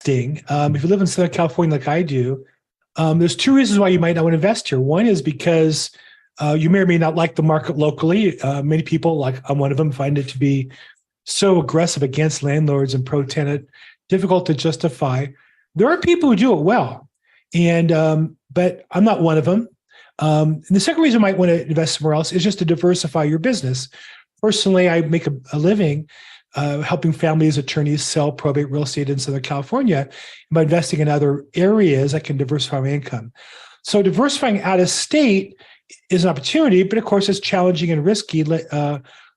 investing, if you live in Southern California like I do, there's two reasons why you might not want to invest here. One is because you may or may not like the market locally. Many people, like I'm one of them, find it to be so aggressive against landlords and pro-tenant, difficult to justify. There are people who do it well, and but I'm not one of them. And the second reason you might want to invest somewhere else is just to diversify your business. Personally, I make a living helping families, attorneys sell probate real estate in Southern California. And by investing in other areas, I can diversify my income. So diversifying out of state is an opportunity, but of course it's challenging and risky.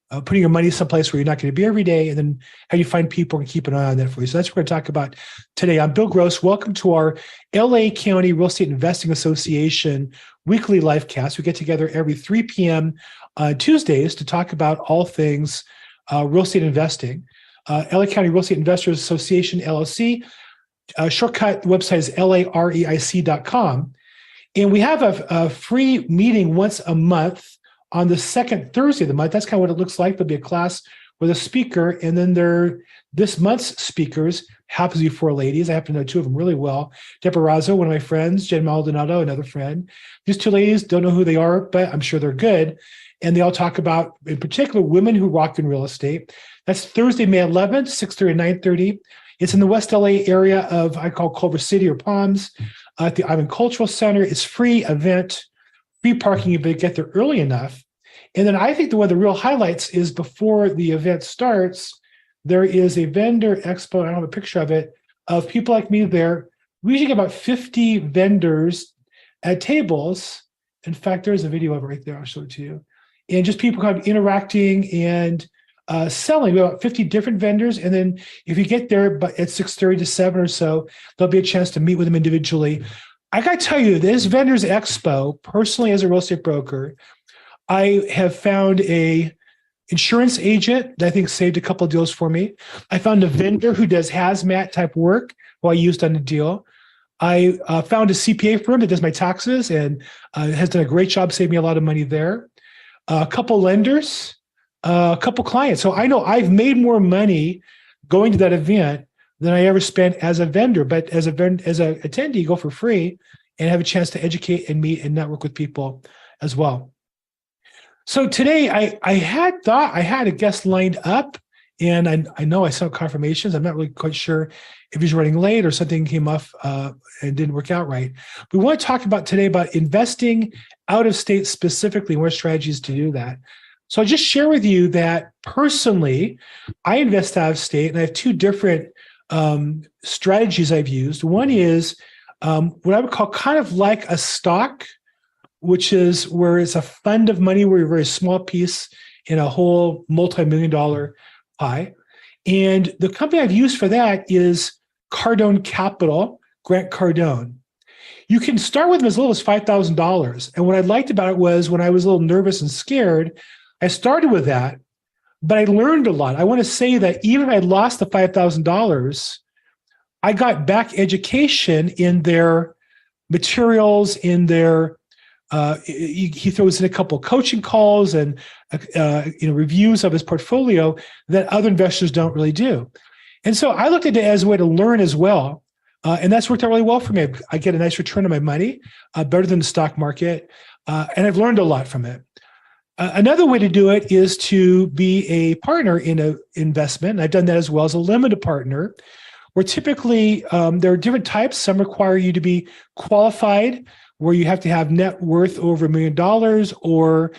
Putting your money someplace where you're not going to be every day, and then how you find people and keep an eye on that for you. So that's what we're going to talk about today. I'm Bill Gross. Welcome to our LA County Real Estate Investing Association weekly live cast. We get together every 3 p.m. on Tuesdays to talk about all things real estate investing. LA County Real Estate Investors Association, LLC. Shortcut website is lareic.com. And we have a free meeting once a month on the second Thursday of the month. That's kind of what it looks like. There'll be a class with a speaker. And then this month's speakers happens to be 4 ladies. I happen to know 2 of them really well. Deborah Razzo, one of my friends, Jen Maldonado, another friend. These 2 ladies, don't know who they are, but I'm sure they're good. And they all talk about, in particular, women who rock in real estate. That's Thursday, May 11th, 6:30 and 9:30. It's in the West LA area of, I call Culver City or Palms, at the Ivan Cultural Center. It's free event, free parking if you get there early enough. And then I think one of the real highlights is before the event starts, there is a vendor expo. I don't have a picture of it, of people like me there. We usually get about 50 vendors at tables. In fact, there's a video of it right there. I'll show it to you. And just people kind of interacting and selling. We have about 50 different vendors. And then if you get there at 6:30 to 7 or so, there'll be a chance to meet with them individually. I got to tell you, this Vendors Expo, personally as a real estate broker, I have found a insurance agent that I think saved a couple of deals for me. I found a vendor who does hazmat type work who I used on the deal. I found a CPA firm that does my taxes and has done a great job saving me a lot of money there. A couple lenders, a couple clients. So I know I've made more money going to that event than I ever spent as a vendor. But as a attendee, you go for free and have a chance to educate and meet and network with people as well. So today I had thought I had a guest lined up, and I know I saw confirmations. I'm not really quite sure if he's running late or something came up and didn't work out right. We want to talk about today about investing out of state specifically, and what strategies to do that. So I'll just share with you that personally, I invest out of state, and I have 2 different strategies I've used. One is what I would call kind of like a stock, which is where it's a fund of money where you're a very small piece in a whole multi-million-dollar pie. And the company I've used for that is Cardone Capital, Grant Cardone. You can start with them as little as $5,000. And what I liked about it was when I was a little nervous and scared, I started with that, but I learned a lot. I want to say that even if I lost the $5,000, I got back education in their materials, in their he throws in a couple of coaching calls and reviews of his portfolio that other investors don't really do. And so I looked at it as a way to learn as well. And that's worked out really well for me. I get a nice return on my money, better than the stock market. And I've learned a lot from it. Another way to do it is to be a partner in an investment. And I've done that as well as a limited partner, where typically there are different types. Some require you to be qualified, where you have to have net worth over $1 million or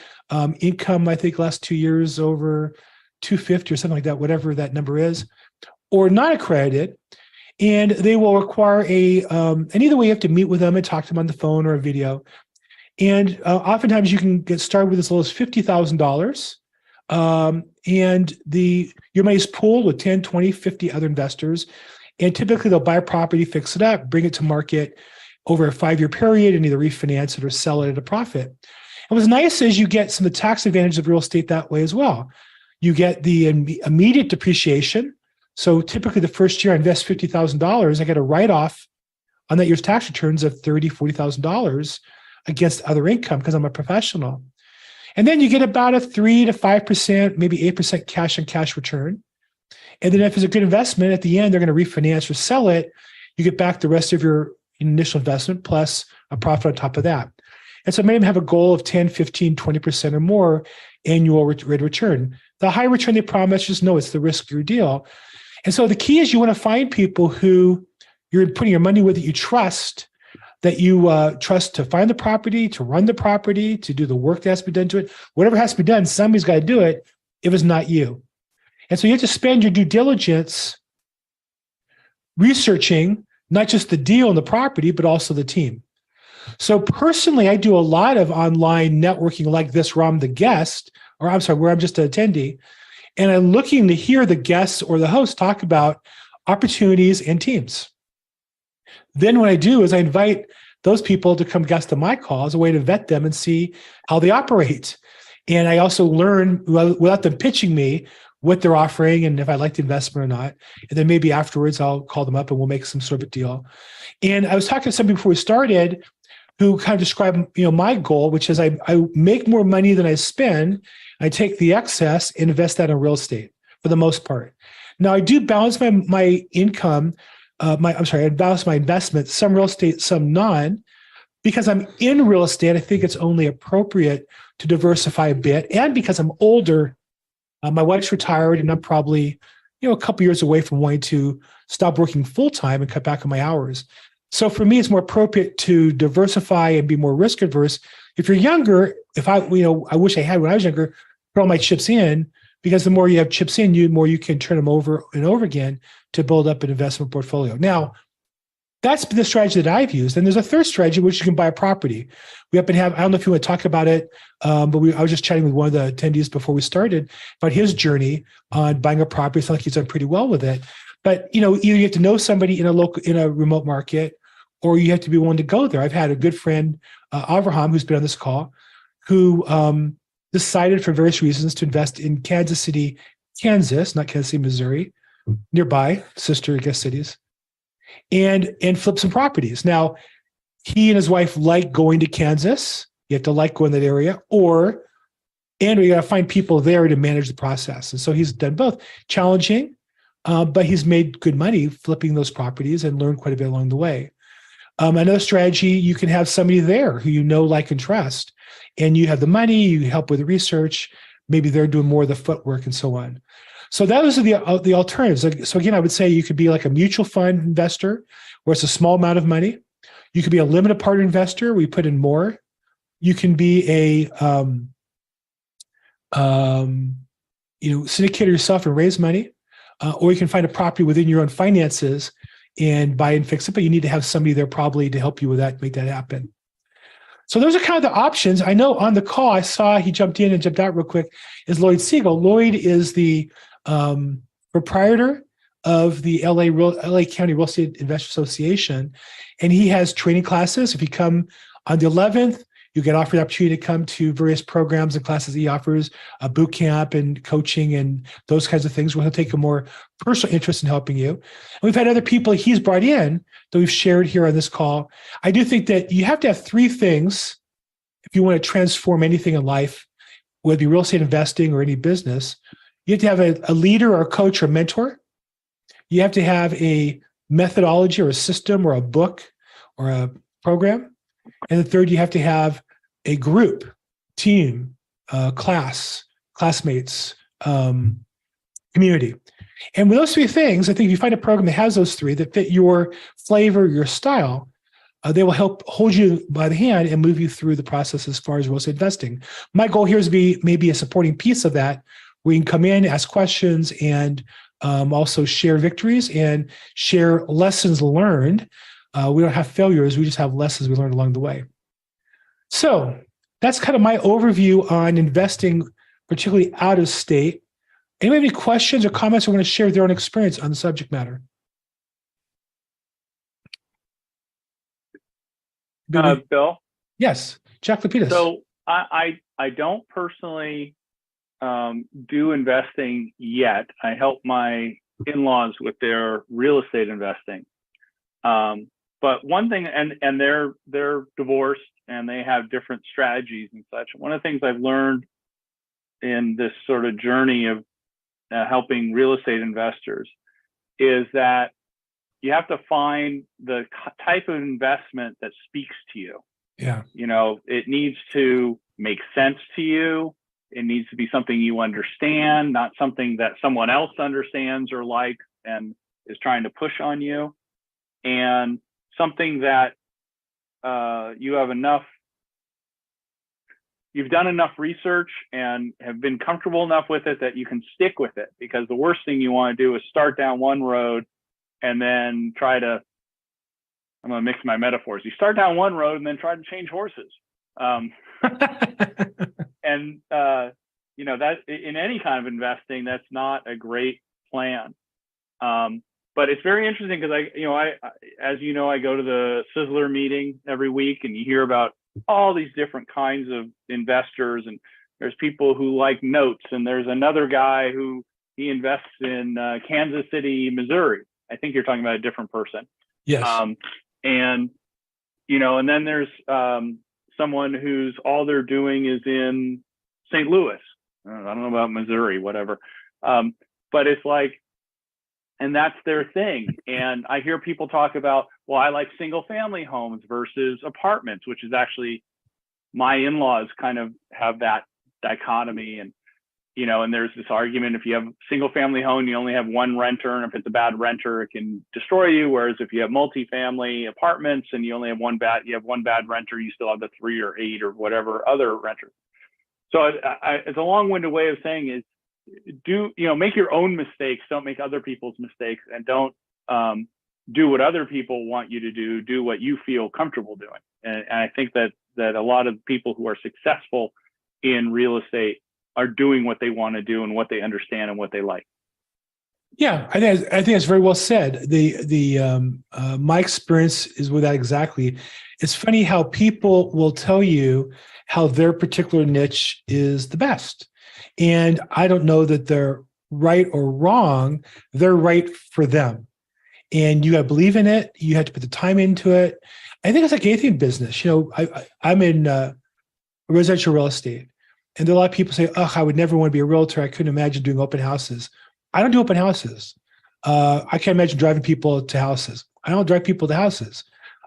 income, I think last 2 years over 250 or something like that, whatever that number is, or not accredited. And they will require and either way you have to meet with them and talk to them on the phone or a video. And oftentimes you can get started with as low as $50,000. And your money is pooled with 10, 20, 50 other investors. And typically they'll buy a property, fix it up, bring it to market over a 5-year period and either refinance it or sell it at a profit. And what's nice is you get some of the tax advantages of real estate that way as well. You get the immediate depreciation. So typically the first year I invest $50,000, I get a write-off on that year's tax returns of $30,000, $40,000 against other income because I'm a professional. And then you get about a 3 to 5%, maybe 8% cash on cash return. And then if it's a good investment, at the end, they're going to refinance or sell it. you get back the rest of your initial investment plus a profit on top of that. And so many of them have a goal of 10, 15, 20% or more annual rate of return. The high return they promise, just know it's the riskier deal. And so the key is you want to find people who you're putting your money with that you trust, to find the property, to run the property, to do the work that has to be done to it. Whatever has to be done, somebody's got to do it if it's not you. And so you have to spend your due diligence researching not just the deal and the property, but also the team. So personally, I do a lot of online networking like this where I'm the guest, where I'm just an attendee, and I'm looking to hear the guests or the host talk about opportunities and teams. Then what I do is I invite those people to come guest on my call as a way to vet them and see how they operate. And I also learn without them pitching me what they're offering and if I like the investment or not. And then maybe afterwards I'll call them up and we'll make some sort of a deal. And I was talking to somebody before we started who kind of described, my goal, which is I make more money than I spend. I take the excess and invest that in real estate for the most part. Now I do balance my income. I balance my investments, some real estate, some non, because I'm in real estate. I think it's only appropriate to diversify a bit. And because I'm older, my wife's retired and I'm probably, a couple years away from wanting to stop working full time and cut back on my hours. So for me, it's more appropriate to diversify and be more risk adverse. If you're younger, I wish I had when I was younger, put all my chips in, because the more you have chips in, the more you can turn them over and over again to build up an investment portfolio. Now, that's the strategy that I've used. And there's a third strategy, which you can buy a property. I don't know if you want to talk about it, but I was just chatting with one of the attendees before we started about his journey on buying a property. It's like he's done pretty well with it. But, either you have to know somebody in a remote market, or you have to be willing to go there. I've had a good friend, Avraham, who's been on this call, who decided for various reasons to invest in Kansas City, Kansas, not Kansas City, Missouri, nearby, sister, I guess, cities, and flip some properties. Now, he and his wife like going to Kansas. You have to like going to that area, and we got to find people there to manage the process. And so he's done both. Challenging, but he's made good money flipping those properties and learned quite a bit along the way. Another strategy, you can have somebody there who like, and trust, and you have the money, you help with the research, maybe they're doing more of the footwork and so on. So those are the alternatives. So again, I would say you could be like a mutual fund investor where it's a small amount of money. You could be a limited partner investor where you put in more. You can be a syndicator yourself and raise money, or you can find a property within your own finances and buy and fix it, but you need to have somebody there probably to help you with that, make that happen. So those are kind of the options. I know on the call, I saw he jumped in and jumped out real quick, is Lloyd Siegel. Lloyd is the proprietor of the LA County Real Estate Investors Association, and he has training classes. If you come on the 11th, you get offered the opportunity to come to various programs and classes he offers, a boot camp and coaching and those kinds of things where he'll take a more personal interest in helping you. And we've had other people he's brought in that we've shared here on this call. I do think that you have to have three things if you want to transform anything in life, whether it be real estate investing or any business. You have to have a leader or a coach or mentor. You have to have a methodology or a system or a book or a program. And the third, you have to have a group, team, classmates, community. And with those three things, I think if you find a program that has those three that fit your flavor, your style, they will help hold you by the hand and move you through the process as far as real estate investing. My goal here is to be maybe a supporting piece of that, where you can come in, ask questions, and also share victories and share lessons learned. We don't have failures. We just have lessons we learned along the way. So that's kind of my overview on investing, particularly out of state. Anybody have any questions or comments who want to share their own experience on the subject matter? Bill? Yes, Jack Lapidus. So I don't personally do investing yet. I help my in-laws with their real estate investing. But one thing, and they're divorced and they have different strategies and such. One of the things I've learned in this sort of journey of helping real estate investors is that you have to find the type of investment that speaks to you. Yeah. It needs to make sense to you. It needs to be something you understand, not something that someone else understands or likes and is trying to push on you, and something that you've done enough research and have been comfortable enough with it that you can stick with it. Because the worst thing you want to do is start down one road and then I'm going to mix my metaphors. You start down one road and then try to change horses. And that in any kind of investing, that's not a great plan. But it's very interesting because I I go to the Sizzler meeting every week, and you hear about all these different kinds of investors, and there's people who like notes, and there's another guy who he invests in Kansas City, Missouri. I think you're talking about a different person. Yes. And then there's someone who's all they're doing is in St. Louis. I don't know about Missouri, whatever. But it's like, and that's their thing. And I hear people talk about, well, I like single family homes versus apartments, which is actually, my in-laws kind of have that dichotomy. And, and there's this argument, if you have a single family home, you only have one renter, and if it's a bad renter, it can destroy you. Whereas if you have multifamily apartments and you only have one bad renter, you still have the 3 or 8 or whatever other renters. So it's a long-winded way of saying is, make your own mistakes. Don't make other people's mistakes, and don't do what other people want you to do. Do what you feel comfortable doing. And I think that a lot of people who are successful in real estate are doing what they want to do and what they understand and what they like. Yeah, I think that's very well said. My experience is with that exactly. It's funny how people will tell you how their particular niche is the best. And I don't know that they're right or wrong. They're right for them. And you got to believe in it. You have to put the time into it. I think it's like anything in business. I'm in residential real estate. And there are a lot of people say, I would never want to be a realtor. I couldn't imagine doing open houses. I don't do open houses. I can't imagine driving people to houses. I don't drive people to houses.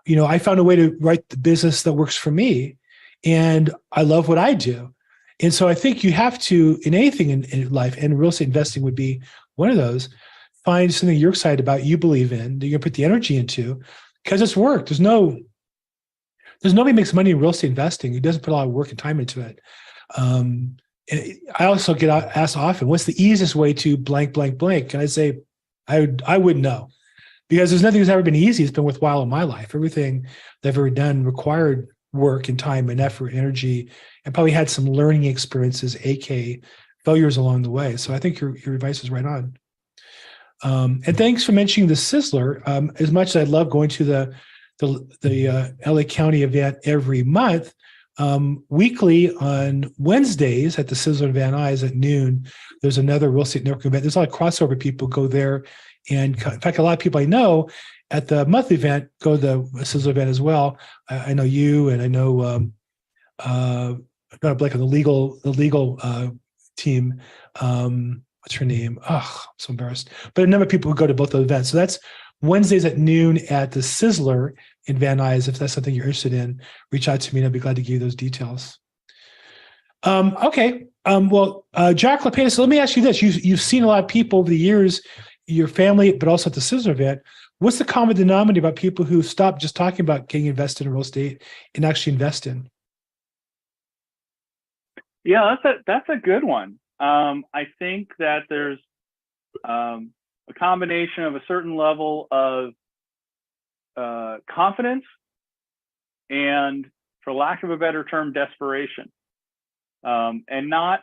I found a way to write the business that works for me. And I love what I do. And so I think you have to, in anything in life, and real estate investing would be one of those, find something you're excited about, you believe in, that you're going to put the energy into, because it's work. There's nobody makes money in real estate investing who doesn't put a lot of work and time into it. I also get asked often, what's the easiest way to blank, blank, blank? And I say, I wouldn't know, because there's nothing that's ever been easy. It's been worthwhile in my life. Everything that I've ever done required work and time and effort, and energy, and probably had some learning experiences, aka failures along the way. So I think your advice is right on. And thanks for mentioning the Sizzler. As much as I love going to the LA County event every month, weekly on Wednesdays at the Sizzler in Van Nuys at noon, there's another real estate network event. There's a lot of crossover people go there. And in fact, a lot of people I know at the monthly event go to the Sizzler event as well. I know you, and I know I'm not blank on the legal team. What's her name? Oh, I'm so embarrassed. But a number of people who go to both those events. So that's Wednesdays at noon at the Sizzler in Van Nuys. If that's something you're interested in, reach out to me and I'd be glad to give you those details. Okay. Jack Lapena, so let me ask you this. You've seen a lot of people over the years, your family, but also at the Sizzler event. What's the common denominator about people who stop just talking about getting invested in real estate and actually invest in? Yeah, that's a good one. I think that there's a combination of a certain level of confidence and, for lack of a better term, desperation. And not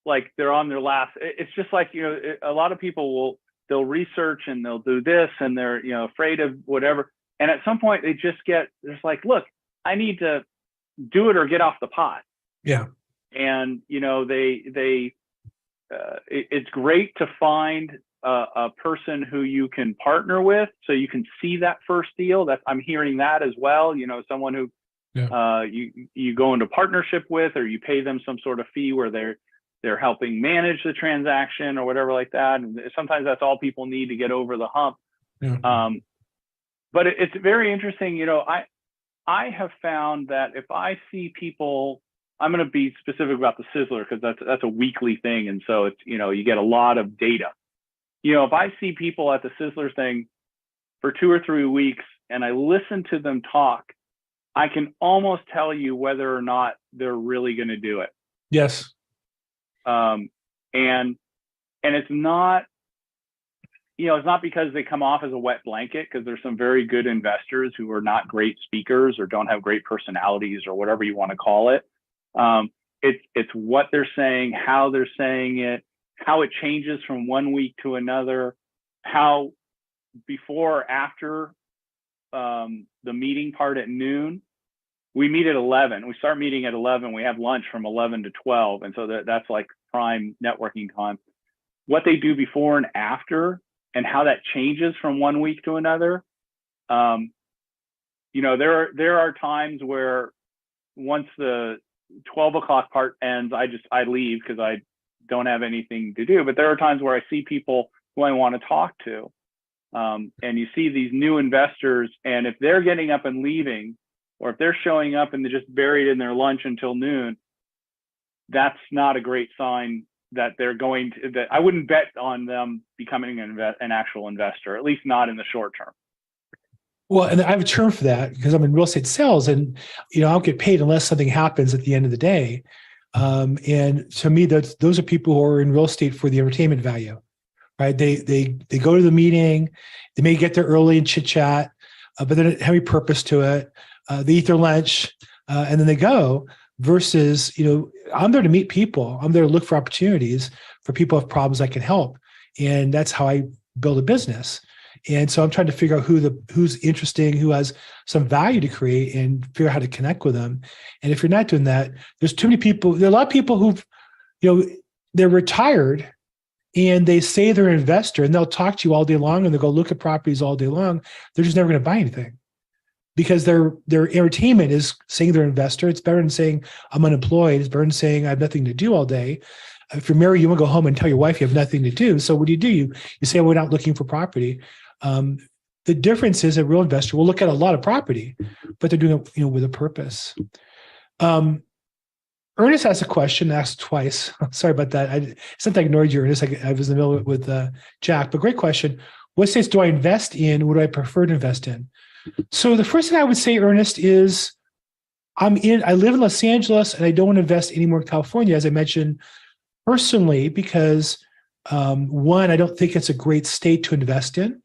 like they're on their last. It's just like, a lot of people they'll research and they'll do this and they're, afraid of whatever. And at some point they just it's like, look, I need to do it or get off the pot. Yeah. And, it's great to find a person who you can partner with, so you can see that first deal. I'm hearing that as well. Someone who you go into partnership with, or you pay them some sort of fee where they're helping manage the transaction or whatever like that. And sometimes that's all people need to get over the hump. Yeah. but it's very interesting. I have found that if I see people, I'm going to be specific about the Sizzler because that's a weekly thing, and so it's you get a lot of data. If I see people at the Sizzler thing for 2 or 3 weeks and I listen to them talk, I can almost tell you whether or not they're really going to do it. Yes. And it's not, it's not because they come off as a wet blanket, because there's some very good investors who are not great speakers or don't have great personalities or whatever you want to call it. It's what they're saying, how they're saying it, how it changes from one week to another, how before or after the meeting part at noon. We meet at 11. We start meeting at 11. We have lunch from 11 to 12. And so that's like prime networking time. What they do before and after and how that changes from one week to another. There are times where once the 12 o'clock part ends, I leave because I don't have anything to do. But there are times where I see people who I want to talk to. And you see these new investors, and if they're getting up and leaving, or if they're showing up and they're just buried in their lunch until noon, that's not a great sign that they're going to, that I wouldn't bet on them becoming an actual investor, at least not in the short term. Well, and I have a term for that because I'm in real estate sales, and I don't get paid unless something happens at the end of the day. And to me, those are people who are in real estate for the entertainment value, right? They go to the meeting, they may get there early and chit chat, but they don't have any purpose to it. They eat their lunch and then they go. Versus, I'm there to meet people. I'm there to look for opportunities for people who have problems I can help, and that's how I build a business. And so I'm trying to figure out who's interesting, who has some value to create, and figure out how to connect with them. And if you're not doing that, there's too many people. There are a lot of people who've, they're retired and they say they're an investor, and they'll talk to you all day long and they'll go look at properties all day long. They're just never going to buy anything because their entertainment is saying they're an investor. It's better than saying I'm unemployed. It's better than saying I have nothing to do all day. If you're married, you want to go home and tell your wife you have nothing to do. So what do? You say, we're not looking for property. The difference is a real investor will look at a lot of property, but they're doing it, with a purpose. Ernest asked a question, asked twice. Sorry about that. It's not that I ignored you, Ernest. I was in the middle with Jack, but great question. What states do I invest in? What do I prefer to invest in? So the first thing I would say, Ernest, is I live in Los Angeles and I don't want to invest anymore in California, as I mentioned personally, because one, I don't think it's a great state to invest in.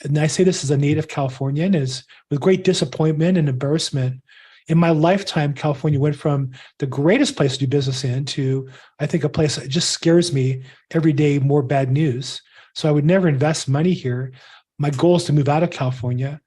And I say this as a native Californian, is with great disappointment and embarrassment. In my lifetime, California went from the greatest place to do business in to, I think, a place that just scares me every day, more bad news. So I would never invest money here. My goal is to move out of California.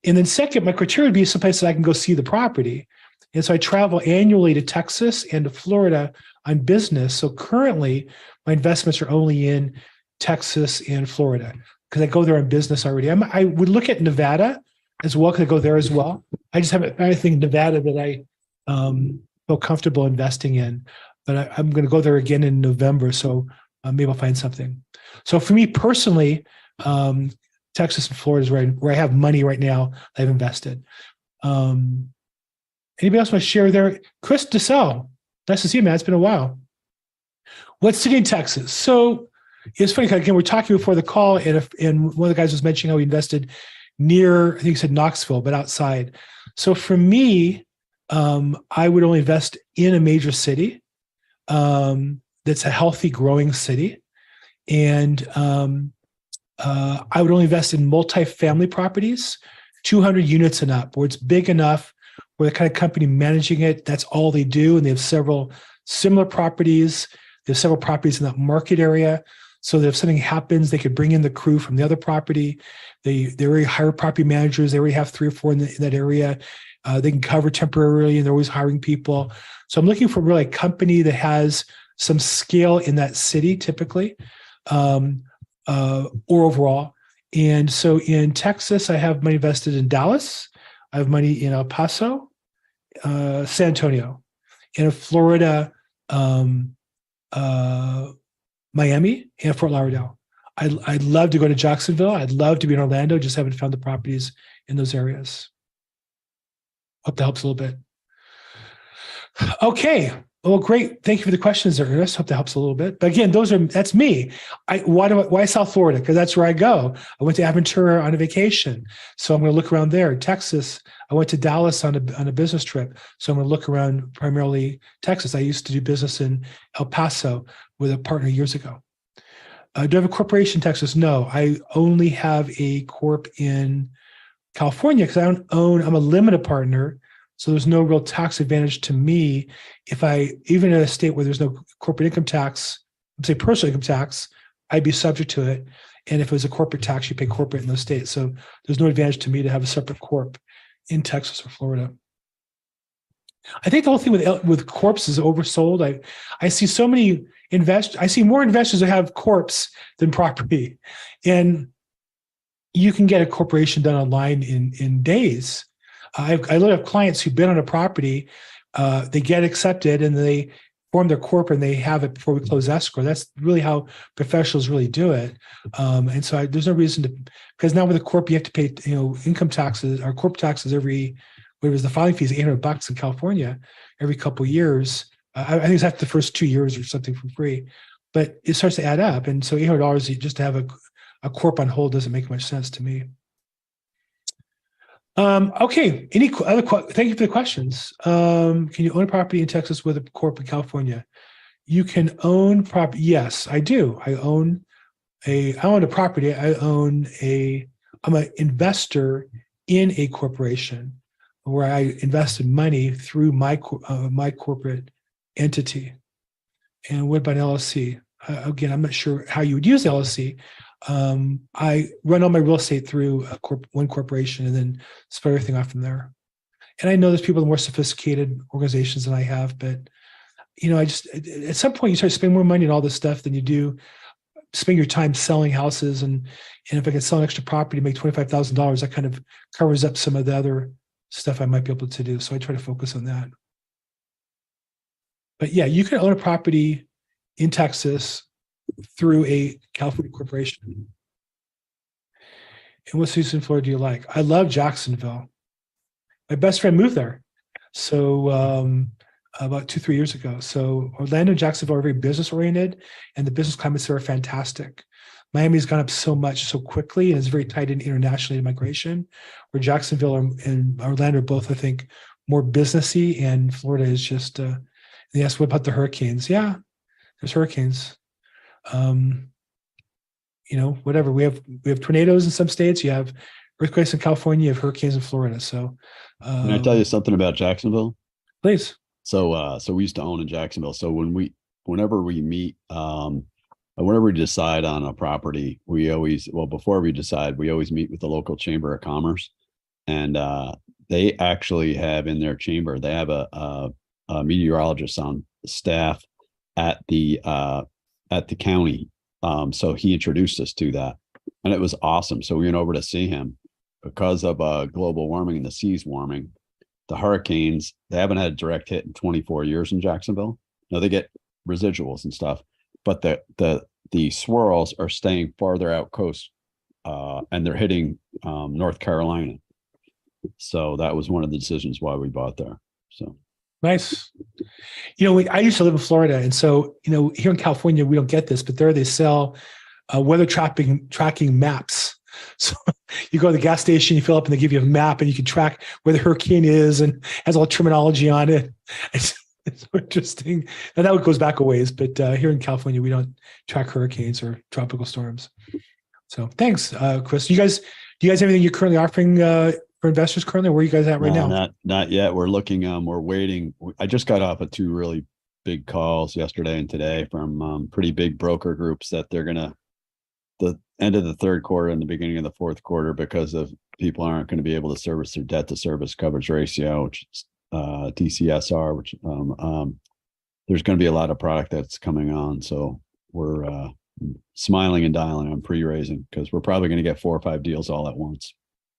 And then second, my criteria would be someplace that I can go see the property. And so I travel annually to Texas and to Florida on business. So currently, my investments are only in Texas and Florida because I go there on business already. I would look at Nevada as well because I go there as well. I just haven't found anything in Nevada that I feel comfortable investing in. But I'm going to go there again in November. So maybe I'll find something. So for me personally, Texas and Florida is where I have money right now that I've invested. Anybody else want to share there? Chris DeSalle, nice to see you, man. It's been a while. What city in Texas? So it's funny, again, we're talking before the call, and one of the guys was mentioning how he invested near, I think he said Knoxville, but outside. So for me, I would only invest in a major city that's a healthy, growing city. And I would only invest in multifamily properties, 200 units and up, where it's big enough, where the kind of company managing it, that's all they do. And they have several similar properties. There's several properties in that market area. So that if something happens, they could bring in the crew from the other property. They already hire property managers. They already have 3 or 4 in that area. They can cover temporarily, and they're always hiring people. So I'm looking for really a company that has some scale in that city, typically, or overall. And so in Texas, I have money invested in Dallas. I have money in El Paso, San Antonio. In Florida, Miami, and Fort Lauderdale. I'd love to go to Jacksonville. I'd love to be in Orlando. Just haven't found the properties in those areas. Hope that helps a little bit. Okay. Well, great. Thank you for the questions, Ernest. Hope that helps a little bit. But again, that's me. Why South Florida? Because that's where I go. I went to Aventura on a vacation, so I'm going to look around there. Texas. I went to Dallas on a business trip, so I'm going to look around primarily Texas. I used to do business in El Paso with a partner years ago. Do I have a corporation in Texas? No, I only have a corp in California because I don't own. I'm a limited partner. So there's no real tax advantage to me if even in a state where there's no corporate income tax, say personal income tax, I'd be subject to it. And if it was a corporate tax, you pay corporate in those states. So there's no advantage to me to have a separate corp in Texas or Florida. I think the whole thing with corps is oversold. I see so many I see more investors that have corps than property. And you can get a corporation done online in days. I literally have clients who bid on a property, they get accepted and they form their corp and they have it before we close escrow. That's really how professionals really do it. And so there's no reason to, because now with a corp, you have to pay, income taxes or corp taxes every, what was the filing fees, $800 in California every couple of years. I think it's after the first 2 years or something for free, but it starts to add up. And so $800 just to have a corp on hold doesn't make much sense to me. Okay. Thank you for the questions. Can you own a property in Texas with a corp in California? You can own property. Yes, I do. I own a property. I'm an investor in a corporation where I invested money through my corporate entity. And what about an LLC? Again, I'm not sure how you would use LLC. I run all my real estate through one corporation and then spread everything off from there. And I know there's people with more sophisticated organizations than I have, but I just at some point you start spending more money on all this stuff than you do spend your time selling houses. And if I can sell an extra property to make $25,000, that kind of covers up some of the other stuff I might be able to do. So I try to focus on that. But yeah, you can own a property in Texas through a California corporation. And what cities in Florida do you like? I love Jacksonville. My best friend moved there. So about 2-3 years ago. So Orlando and Jacksonville are very business oriented and the business climates there are fantastic. Miami's gone up so much so quickly and it's very tied in internationally to migration, where Jacksonville and Orlando are both, I think, more businessy, and Florida is just, yes, what about the hurricanes? Yeah, there's hurricanes. Whatever. We have tornadoes in some states. You have earthquakes in California. You have hurricanes in Florida. So, can I tell you something about Jacksonville? Please. So we used to own in Jacksonville. So whenever we meet, whenever we decide on a property, before we decide, we always meet with the local chamber of commerce, and they actually have in their chamber, they have a meteorologist on staff at the county. So he introduced us to that, and it was awesome. So we went over to see him because of global warming and the seas warming. The hurricanes, they haven't had a direct hit in 24 years in Jacksonville. No, they get residuals and stuff, but the swirls are staying farther out coast, and they're hitting North Carolina. So that was one of the decisions why we bought there. So nice. I used to live in Florida, and so here in California we don't get this, but there they sell weather tracking maps. So you go to the gas station, you fill up, and they give you a map, and you can track where the hurricane is, and has all the terminology on it. It's so interesting. And that goes back a ways, but here in California, we don't track hurricanes or tropical storms. So thanks, Chris. Do you guys have anything you're currently offering for investors currently? Where are you guys at right now? Not yet. We're looking. We're waiting. I just got off of 2 really big calls yesterday and today from pretty big broker groups that they're gonna the end of the third quarter and the beginning of the fourth quarter, because of people aren't going to be able to service their debt to service coverage ratio, which is DCSR, which there's going to be a lot of product that's coming on. So we're smiling and dialing on pre-raising because we're probably going to get 4 or 5 deals all at once.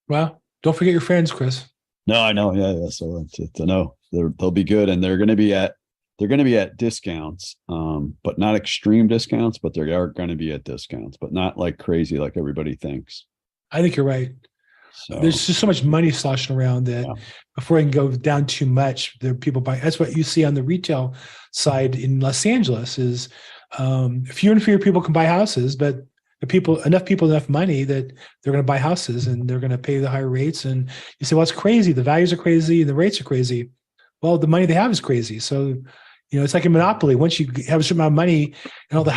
Well, don't forget your friends, Chris. No, I know. Yeah. So it's a no. They'll be good, and they're going to be at they're going to be at discounts, but not extreme discounts, but they are going to be at discounts, but not like crazy like everybody thinks. I think you're right. So There's just so much money sloshing around that before it can go down too much, there are people buying. That's what you see on the retail side in Los Angeles is fewer and fewer people can buy houses, but enough people, enough money that they're going to buy houses and they're going to pay the higher rates. And you say, well, it's crazy. The values are crazy and the rates are crazy. Well, the money they have is crazy. So, it's like a monopoly. Once you have a certain amount of money and all the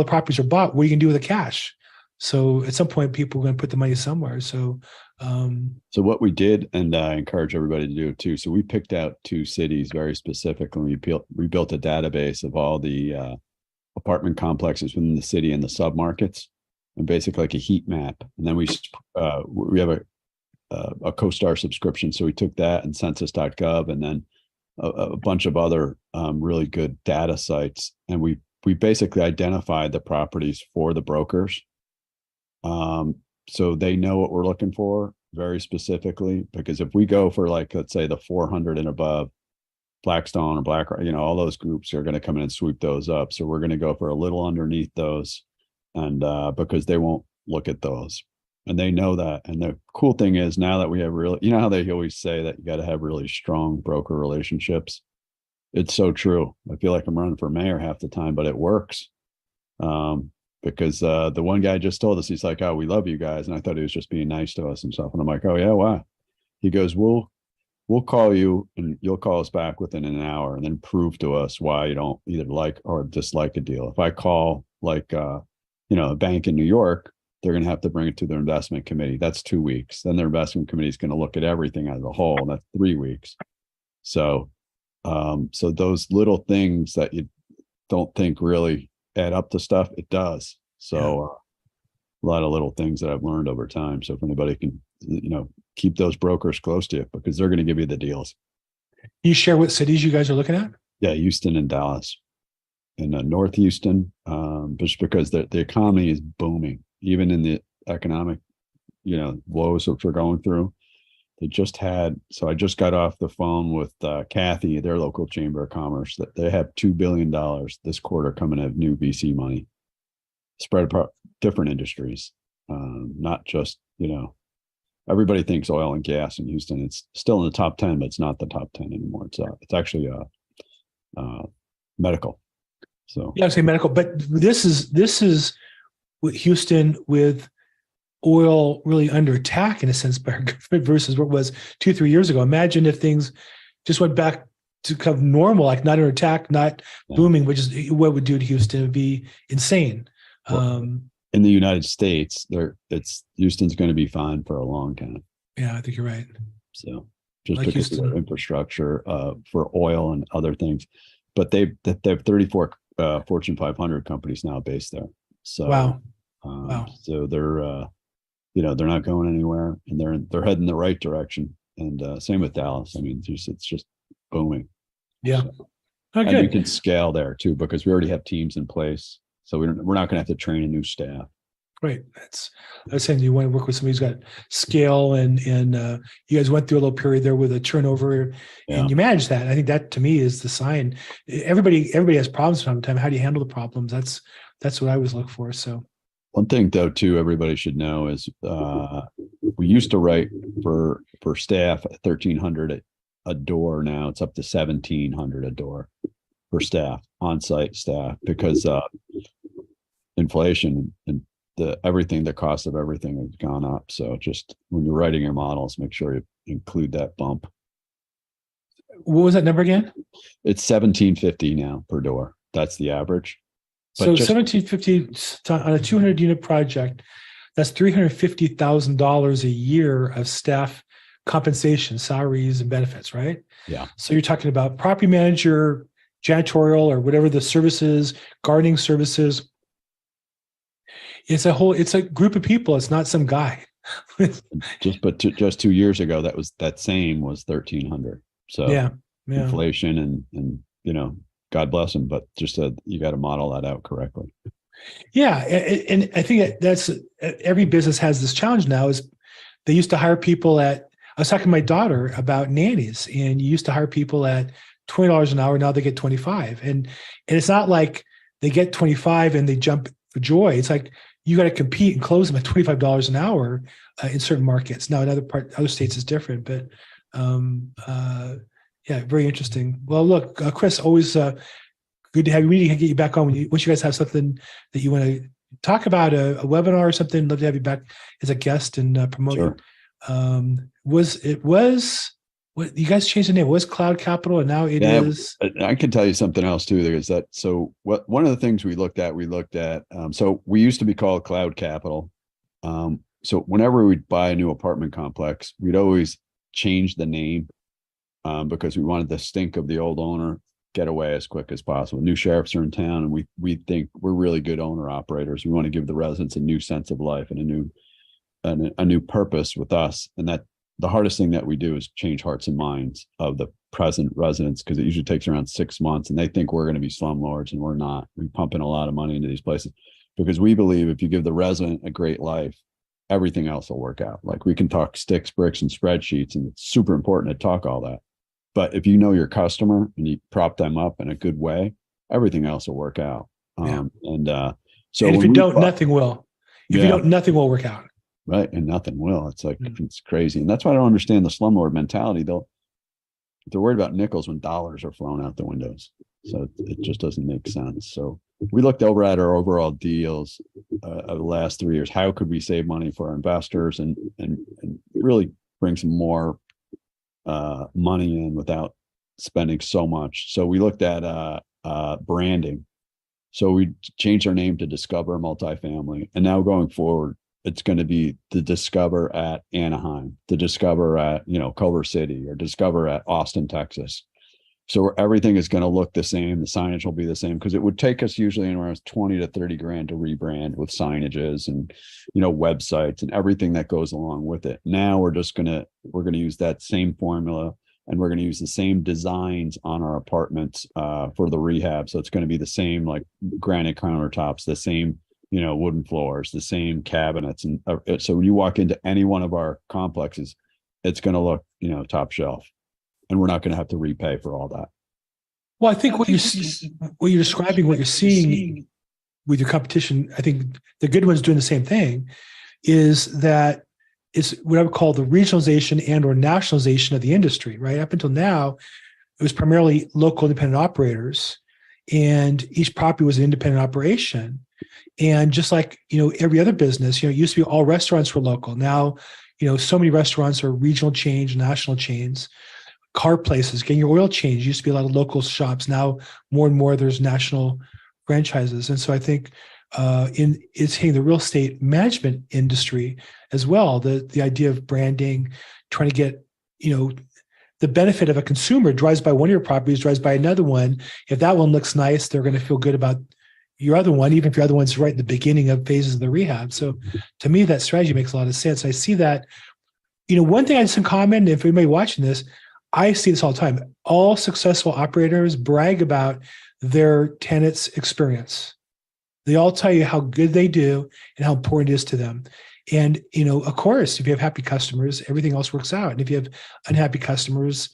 properties are bought, what are you going to do with the cash? So at some point, people are going to put the money somewhere. So what we did, and I encourage everybody to do it too. So we picked out 2 cities very specifically. We built a database of all the apartment complexes within the city and the submarkets, and basically like a heat map. And then we have a CoStar subscription, so we took that and Census.gov, and then a bunch of other really good data sites, and we basically identified the properties for the brokers. So they know what we're looking for very specifically, because if we go for like, let's say the 400 and above, Blackstone or BlackRock, all those groups are going to come in and sweep those up. So we're going to go for a little underneath those, and because they won't look at those, and they know that. And the cool thing is now that we have really, how they always say that you got to have really strong broker relationships. It's so true. I feel like I'm running for mayor half the time, but it works. Because the one guy just told us, he's like, oh, we love you guys. And I thought he was just being nice to us and stuff. And I'm like, oh yeah, why? He goes, we'll call you and you'll call us back within an hour and then prove to us why you don't either like or dislike a deal. If I call like, a bank in New York, they're going to have to bring it to their investment committee. That's 2 weeks. Then their investment committee is going to look at everything as a whole. And that's 3 weeks. So those little things that you don't think really add up to stuff, it does. So a lot of little things that I've learned over time. So if anybody can, keep those brokers close to you, because they're going to give you the deals. You share what cities you guys are looking at? Yeah, Houston and Dallas, and North Houston, just because the economy is booming, even in the economic, woes that we're going through. They just had, so I just got off the phone with Kathy, their local chamber of commerce, that they have $2 billion this quarter coming out of new VC money, spread across different industries, not just, everybody thinks oil and gas in Houston. It's still in the top 10, but it's not the top 10 anymore. It's actually medical. So yeah, I say medical, but this is Houston with oil really under attack in a sense by our government versus what it was 2-3 years ago. Imagine if things just went back to kind of normal, like not under attack, not booming, which is what it would do to Houston. It would be insane. In the United States, Houston's going to be fine for a long time. Yeah, I think you're right. So just like because of their infrastructure for oil and other things, but they have 34 Fortune 500 companies now based there. So wow. So they're they're not going anywhere, and they're heading the right direction. And same with Dallas. I mean, it's just booming. Yeah. So, and we can scale there too, because we already have teams in place. So we're not going to have to train a new staff. Right. I was saying you want to work with somebody who's got scale, and you guys went through a little period there with a turnover, and you managed that. I think that to me is the sign. Everybody has problems from time to time. How do you handle the problems? That's what I always look for. So one thing though too, everybody should know is we used to write for staff at $1,300 a door. Now it's up to $1,700 a door for staff, on-site staff, because inflation and the cost of everything has gone up. So just when you're writing your models, make sure you include that bump. What was that number again? It's $1,750 now per door. That's the average. But so $1,750 on a 200 unit project, that's $350,000 a year of staff compensation, salaries, and benefits, right? Yeah. So you're talking about property manager, janitorial, or whatever the services, gardening services. It's a group of people. It's not some guy. just 2 years ago, that same was 1,300. So yeah. Inflation and God bless them, but just you got to model that out correctly. Yeah, and I think that's every business has this challenge now. Is they used to hire people I was talking to my daughter about nannies, and you used to hire people at $20 an hour. Now they get 25. And it's not like they get 25 and they jump for joy. It's like you got to compete and close them at $25 an hour in certain markets. Now in other states is different, but yeah, very interesting. Well, look, Chris, always good to have you. We need to get you back on once you guys have something that you want to talk about, a webinar or something. Love to have you back as a guest and promote. Sure. What you guys changed the name? It was Cloud Capital, and now it is. I can tell you something else too. There is that. So one of the things we looked at. So we used to be called Cloud Capital. So whenever we'd buy a new apartment complex, we'd always change the name because we wanted the stink of the old owner get away as quick as possible. New sheriffs are in town, and we think we're really good owner operators. We want to give the residents a new sense of life and a new purpose with us. And that the hardest thing that we do is change hearts and minds of the present residents, because it usually takes around 6 months, and they think we're going to be slumlords, and we're not. We pump in a lot of money into these places because we believe if you give the resident a great life, everything else will work out. Like we can talk sticks, bricks, and spreadsheets, and it's super important to talk all that. But if you know your customer and you prop them up in a good way, everything else will work out. So if you don't, nothing will. If you don't, nothing will work out. Right. And nothing will. It's like, it's crazy. And that's why I don't understand the slumlord mentality. They're worried about nickels when dollars are flown out the windows. So it just doesn't make sense. So we looked over at our overall deals of the last 3 years. How could we save money for our investors and really bring some more money in without spending so much? So we looked at branding. So we changed our name to Discover Multifamily. And now going forward, it's going to be the Discover at Anaheim, the Discover at, Culver City, or Discover at Austin, Texas. So everything is going to look the same. The signage will be the same, because it would take us usually around 20 to 30 grand to rebrand with signages and, websites and everything that goes along with it. Now we're going to use that same formula, and we're going to use the same designs on our apartments for the rehab. So it's going to be the same, like granite countertops, the same, wooden floors, the same cabinets. And so when you walk into any one of our complexes, it's going to look, top shelf, and we're not going to have to repay for all that. Well, I think what you're describing, what you're seeing with your competition, I think the good ones doing the same thing, is that it's what I would call the regionalization and or nationalization of the industry, right? Up until now, it was primarily local independent operators, and each property was an independent operation. And just like, every other business, it used to be all restaurants were local. Now, so many restaurants are regional chains, national chains. Car places, getting your oil changed used to be a lot of local shops. Now, more and more, there's national franchises. And so I think it's hitting the real estate management industry as well. The idea of branding, trying to get, the benefit of a consumer drives by one of your properties, drives by another one. If that one looks nice, they're going to feel good about your other one, even if your other one's right in the beginning of phases of the rehab. So to me, that strategy makes a lot of sense. I see that, one thing I just in common, if anybody watching this, I see this all the time. All successful operators brag about their tenants' experience. They all tell you how good they do and how important it is to them. And, of course, if you have happy customers, everything else works out. And if you have unhappy customers,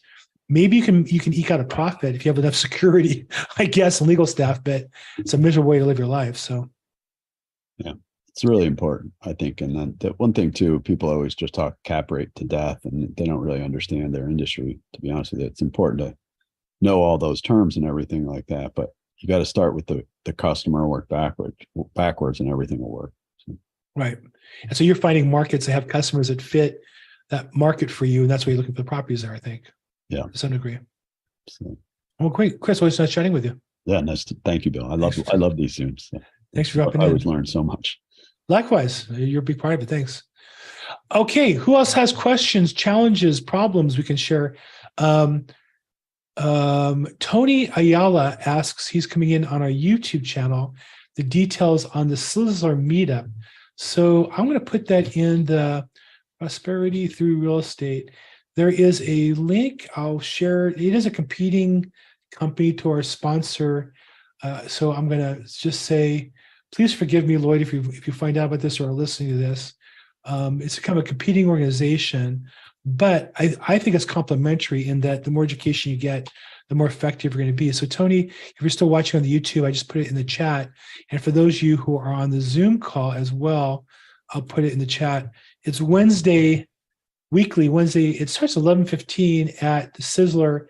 maybe you can eke out a profit if you have enough security, I guess, and legal staff, but it's a miserable way to live your life. So, yeah, it's really important, I think. And then that one thing too, people always just talk cap rate to death, and they don't really understand their industry. To be honest with you, it's important to know all those terms and everything like that. But you got to start with the customer and work backwards, and everything will work. So. Right. And so you're finding markets that have customers that fit that market for you, and that's why you're looking for the properties there, I think. Yeah. To some degree. So. Well, great. Chris, always nice chatting with you. Yeah, nice. Thank you, Bill. I love these Zooms. So. Thanks for dropping in. I always learn so much. Likewise. You're a big part of it. Thanks. Okay. Who else has questions, challenges, problems we can share? Tony Ayala asks, he's coming in on our YouTube channel, the details on the Sizzler meetup. So I'm going to put that in the Prosperity Through Real Estate. There is a link I'll share. It is a competing company to our sponsor. So I'm going to just say, please forgive me, Lloyd, if you find out about this or are listening to this. It's kind of a competing organization, but I think it's complementary in that the more education you get, the more effective you're going to be. So Tony, if you're still watching on the YouTube, I just put it in the chat. And for those of you who are on the Zoom call as well, I'll put it in the chat. It's weekly Wednesday. It starts 11:15 at the Sizzler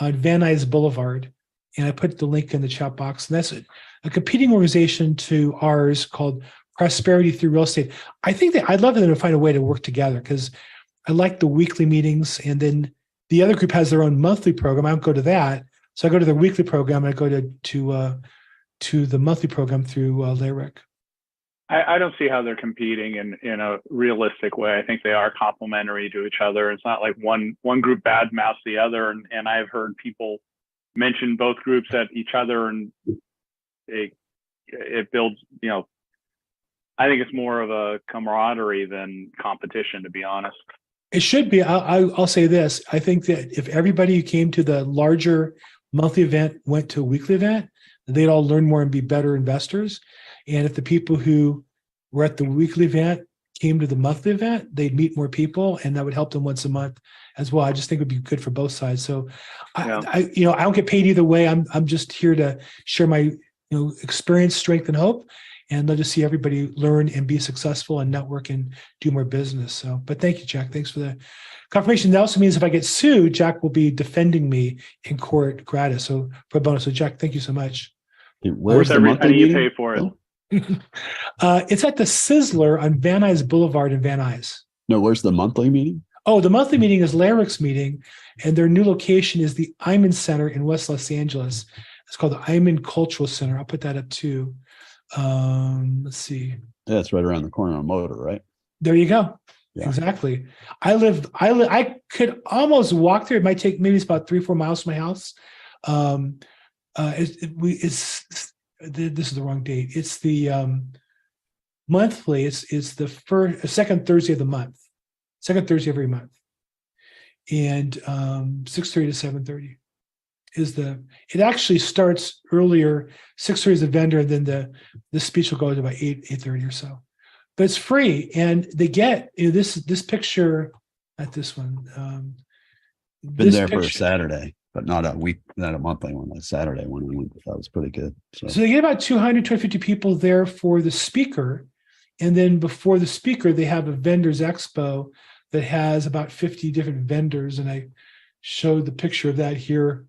on Van Nuys Boulevard. And I put the link in the chat box. And that's a competing organization to ours called Prosperity Through Real Estate. I think that I'd love them to find a way to work together because I like the weekly meetings. And then the other group has their own monthly program. I don't go to that. So I go to their weekly program and I go to the monthly program through LARIC. I don't see how they're competing in a realistic way. I think they are complementary to each other. It's not like one group badmouths the other. And I've heard people mention both groups at each other, and it builds, I think it's more of a camaraderie than competition, to be honest. It should be. I'll say this. I think that if everybody who came to the larger monthly event went to a weekly event, they'd all learn more and be better investors. And if the people who were at the weekly event came to the monthly event, they'd meet more people, and that would help them once a month as well. I just think it would be good for both sides. So, yeah. I don't get paid either way. I'm just here to share my experience, strength, and hope, and love to see everybody learn and be successful and network and do more business. So, but thank you, Jack. Thanks for the confirmation. That also means if I get sued, Jack will be defending me in court gratis. So for a bonus. So, Jack, thank you so much. Where's the monthly meeting? You pay for it? It's at the Sizzler on Van Nuys Boulevard in Van Nuys. No, where's the monthly meeting? Oh, the monthly meeting is LARIC's meeting, and their new location is the Iman Center in West Los Angeles. It's called the Iman Cultural Center. I'll put that up too. Let's see. Yeah, it's right around the corner on Motor, right? There you go. Yeah. Exactly. I could almost walk there. It might take maybe it's about 3-4 miles from my house. This is the wrong date. It's the monthly. It's the second Thursday of the month. Second Thursday every month. And 6:30 to 7:30 is it actually starts earlier. 6:30 is the vendor, and then the speech will go to about 8:30 or so. But it's free, and they get this picture, not this one. Been there for a Saturday, but not a monthly one, a Saturday one. That was pretty good. So they get about 200, 250 people there for the speaker. And then before the speaker, they have a vendors expo that has about 50 different vendors. And I showed the picture of that here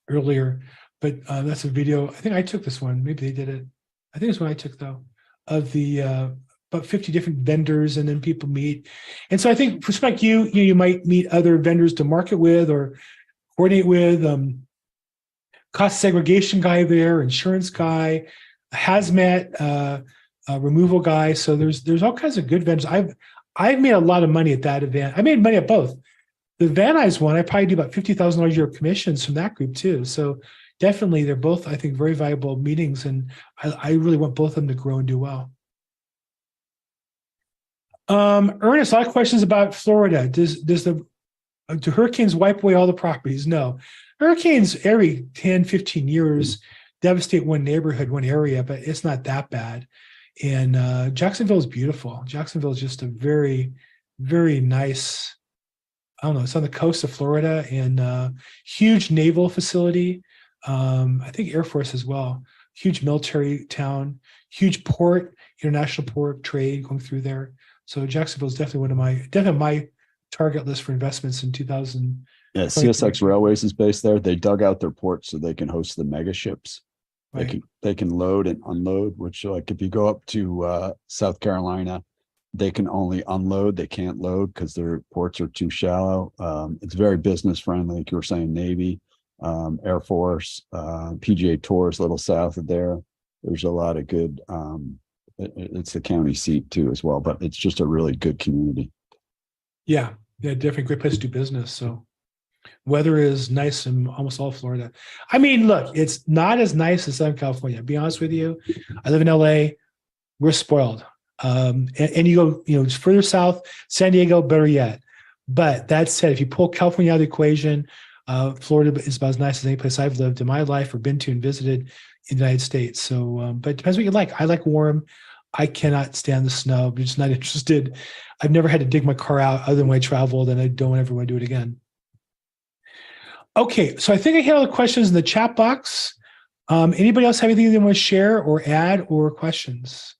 earlier, but that's a video. I think I took this one. Maybe they did it. I think it's one I took though, of the about 50 different vendors, and then people meet. And so I think for like you might meet other vendors to market with or coordinate with, cost segregation guy there, insurance guy, hazmat removal guy. So there's all kinds of good vendors. I've made a lot of money at that event. I made money at both. The Van Nuys one, I probably do about $50,000 a year of commissions from that group too. So definitely, they're both, I think, very valuable meetings, and I really want both of them to grow and do well. Ernest, a lot of questions about Florida. Do hurricanes wipe away all the properties? No. Hurricanes every 10, 15 years devastate one neighborhood, one area, but it's not that bad. And Jacksonville is beautiful. Jacksonville is just a very, very nice, I don't know, it's on the coast of Florida, and huge naval facility. I think Air Force as well. Huge military town, huge port, international port, trade going through there. So Jacksonville is definitely my target list for investments in 2000. Yeah, CSX Railways is based there. They dug out their port so they can host the mega ships. Right. They can load and unload, which, like, if you go up to South Carolina, they can only unload. They can't load because their ports are too shallow. It's very business friendly, like you were saying. Navy, Air Force, PGA Tours, a little south of there. There's a lot of good. It's the county seat too, as well, but it's just a really good community. Yeah, definitely a great place to do business. So weather is nice in almost all Florida. I mean, look, it's not as nice as Southern California. To be honest with you, I live in LA. We're spoiled. And you go, further south, San Diego, better yet. But that said, if you pull California out of the equation, Florida is about as nice as any place I've lived in my life or been to and visited in the United States. So, but it depends what you like. I like warm. I cannot stand the snow. I'm just not interested. I've never had to dig my car out other than when I traveled, and I don't ever want to do it again. Okay, so I think I hit all the questions in the chat box. Anybody else have anything they want to share or add or questions?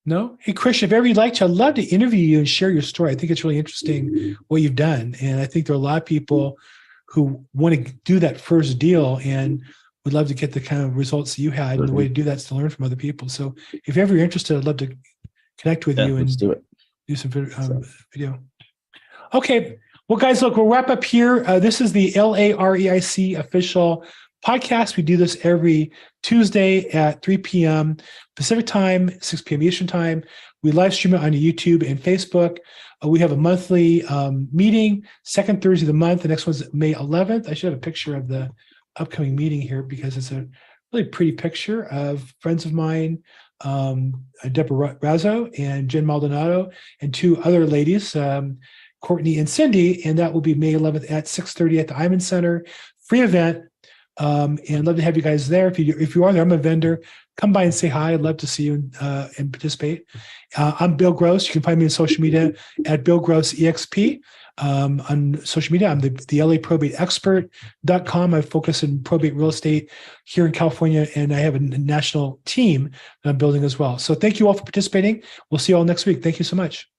No? Hey, Christian, if ever you'd like to, I'd love to interview you and share your story. I think it's really interesting what you've done. And I think there are a lot of people who want to do that first deal and would love to get the kind of results that you had. And the way to do that is to learn from other people. So if ever you're interested, I'd love to connect with you and let's do it. Do some video. Okay. Well, guys, look, we'll wrap up here. This is the LAREIC official podcast. We do this every Tuesday at 3 p.m. Pacific time, 6 p.m. Eastern time. We live stream it on YouTube and Facebook. We have a monthly meeting, second Thursday of the month. The next one's May 11th. I should have a picture of the upcoming meeting here because it's a really pretty picture of friends of mine, Deborah Razzo and Jen Maldonado, and two other ladies, Courtney and Cindy, and that will be May 11th at 6:30 at the Iman Center. Free event, and I'd love to have you guys there. If you are there, I'm a vendor. Come by and say hi. I'd love to see you and participate. I'm Bill Gross. You can find me on social media at Bill Gross EXP. On social media, I'm the LAProbateExpert.com. I focus on probate real estate here in California, and I have a national team that I'm building as well. So thank you all for participating. We'll see you all next week. Thank you so much.